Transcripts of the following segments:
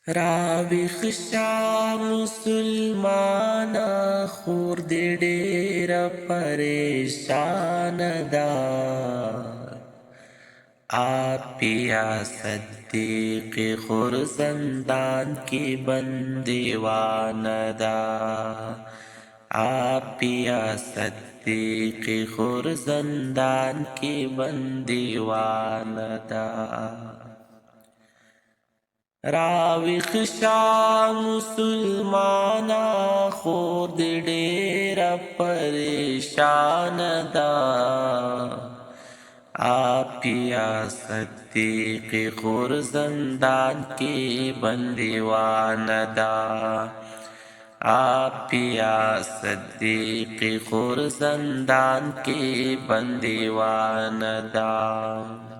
راویښ شه مسلمانه خور دې ډېره پریشانه ده آپیا صدیق خور زندان کې بندیوانه ده آپیا صدیق خور زندان کې بندیوانه ده راویښ شه مسلمانه خور دې ډېره پریشانه ده آپیا صدیق خور زندان کې بندیوانه ده آپیا صدیق خور زندان کې بندیوانه ده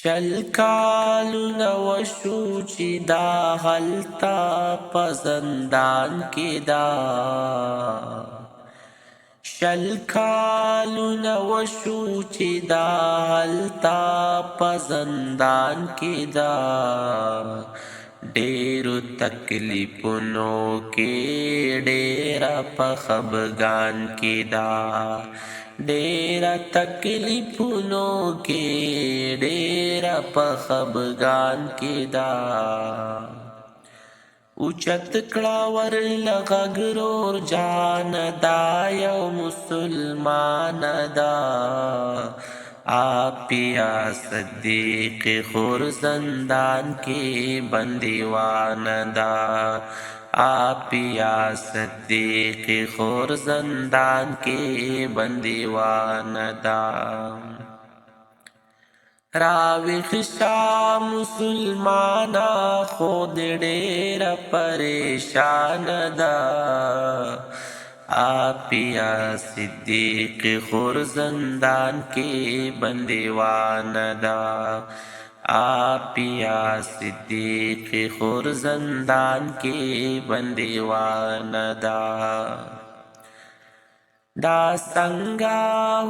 شل کالونه وشو چې دا هلته په زندان کې ده شل کالونه وشو چې دا هلته په زندان کې ده ډېرو تکلیفونو کې ډېره په خفګان کې ده ډېره تکلیفونو کې ډېره په خفګان کې ده اوچت کړه ورله غږ ورور جانه دا یو مسلمانه ده آپیا صدیق خور زندان کې بندیوانه ده آپیا صدیق خور زندان کې بندیوانه ده راویښ شه مسلمانه خور دې ډېره پریشانه ده آپیا صدیق خور زندان کې بندیوانه ده آپیا صدیق خور زندان کې بندیوانه ده دا څنګه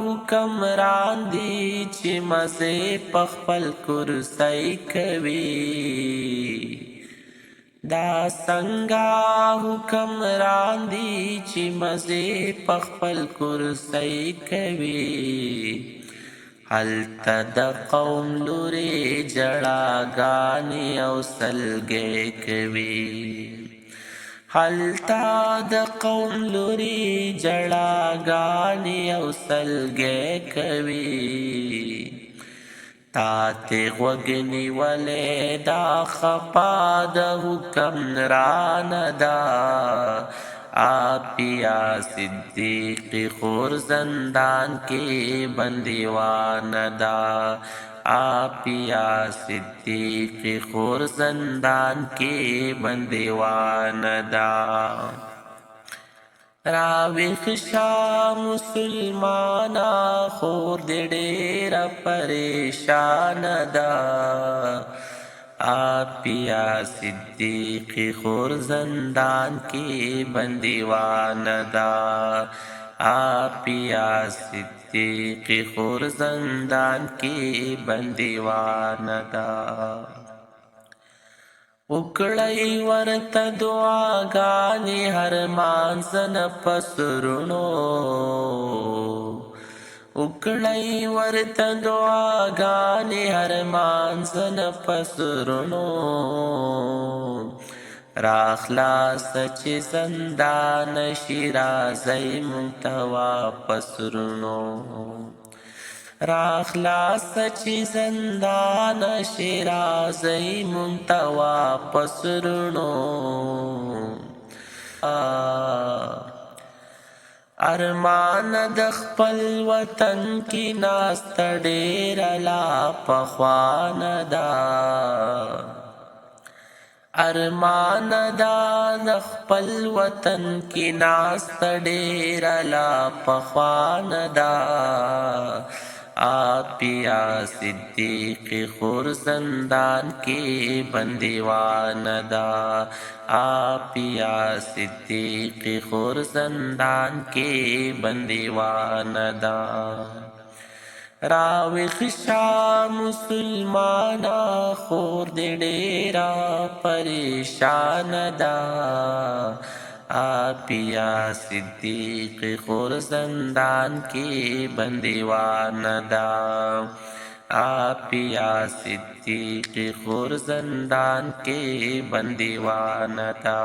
حکمران دي چې مزې په خپل کرسۍ کوي دا څنګه حکمران دي چې مزې په خپل کرسۍ کوي هلته د قوم لورې جړاګانې او سلګۍ کوي هلته د قوم لورې جړاګانې او سلګۍ کوي تا ته غوږ نیولی دا خفا د حکمرانه ده آپیا صدیق خور زندان کې بندیوانه ده آپیا صدیق خور زندان کې بندیوانه ده راویښ شه مسلمانه خور دې ډېره پریشانه ده آپیا صدیق خور زندان کې بندیوانه ده آپیا صدیق خور زندان کې بندیوانه ده وکړی ورته دعاګانې هر مانځه په سرونو وکړی ورته دعاګانې هر مانځه په سرونو راخلاصه چې زندان شي راځئ موږ ته واپس رونو راخلاصه چې زندان شي راځئ موږ ته واپس رونو ارمان د خپل وطن کې ناسته ډېره لا پخوانه ده ارمان دا د خپل وطن کې ناسته ډېره لا پخوانه ده آپیا صدیق خور زندان کې بندیوانه ده آپیا صدیق خور زندان کې بندیوانه ده راویښ شه مسلمانه خور دې ډېره پریشانه ده آپیا صدیق خور زندان کې بندیوانه ده آپیا صدیق خور زندان کې بندیوانه ده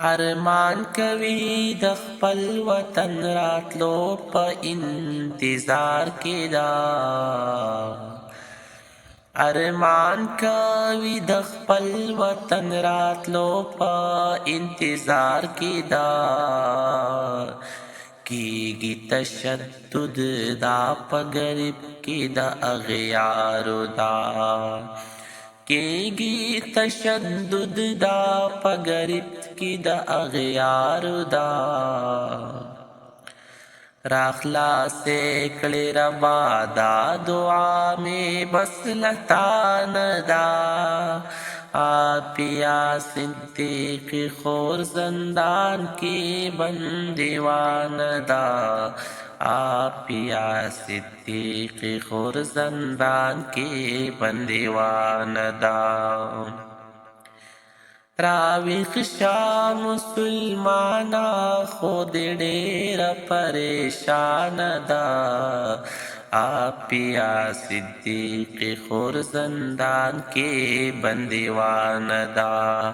ارمان کوي د خپل وطن راتلو په انتظار کې دا ارمان کوي د خپل وطن راتلو په انتظار کې دا کیږي تشدد دا په غریب کې د اغیارو دا کیږي تشدد دا په غریب کې د اغیارو دا راخلاصې کړې ربا دا دعا مې بس لتان دا آپیا صدیق خور زندان کې بندیوان دا آپیا صدیق خور زندان کې بندیوان دا راویښ شه مسلمانه خود ډېره پریشانه ده آپیا صدیق خور زندان کې بندیوانه ده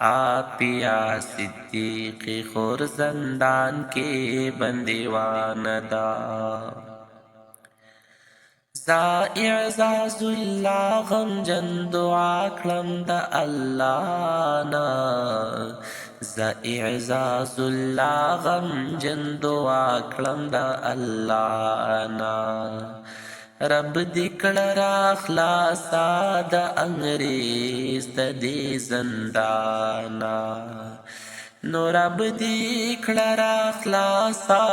آپیا صدیق خور زندان کې بندیوانه ده زا اعزاز الله غمجن دعا کړم د الله نا زا اعزاز الله غمجن دعا کړم د الله نا رب دې کړه را خلاصا د انګریز د دې زندانا نو رب دې کړه را خلاصا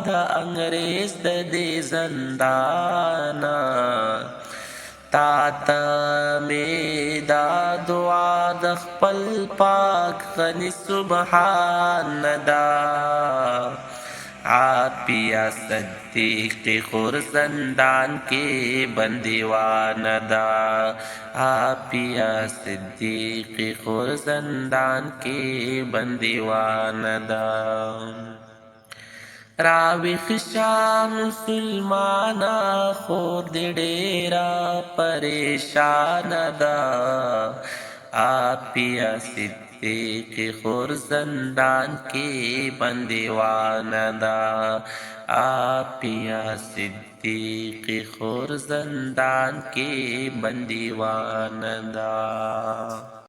د انګریز د دې زندانا تا ته مې دا دعا د خپل پاک غني سبحان دا آپیا صدیق خور زندان کې بندیوان دا آپیا صدیق خور زندان کې بندیوان دا راویښ شه مسلمانه خور دې ډېره پریشانه ده آپیا صدیق خور زندان کې بندیوانه ده آپیا صدیق خور زندان کې بندیوانه ده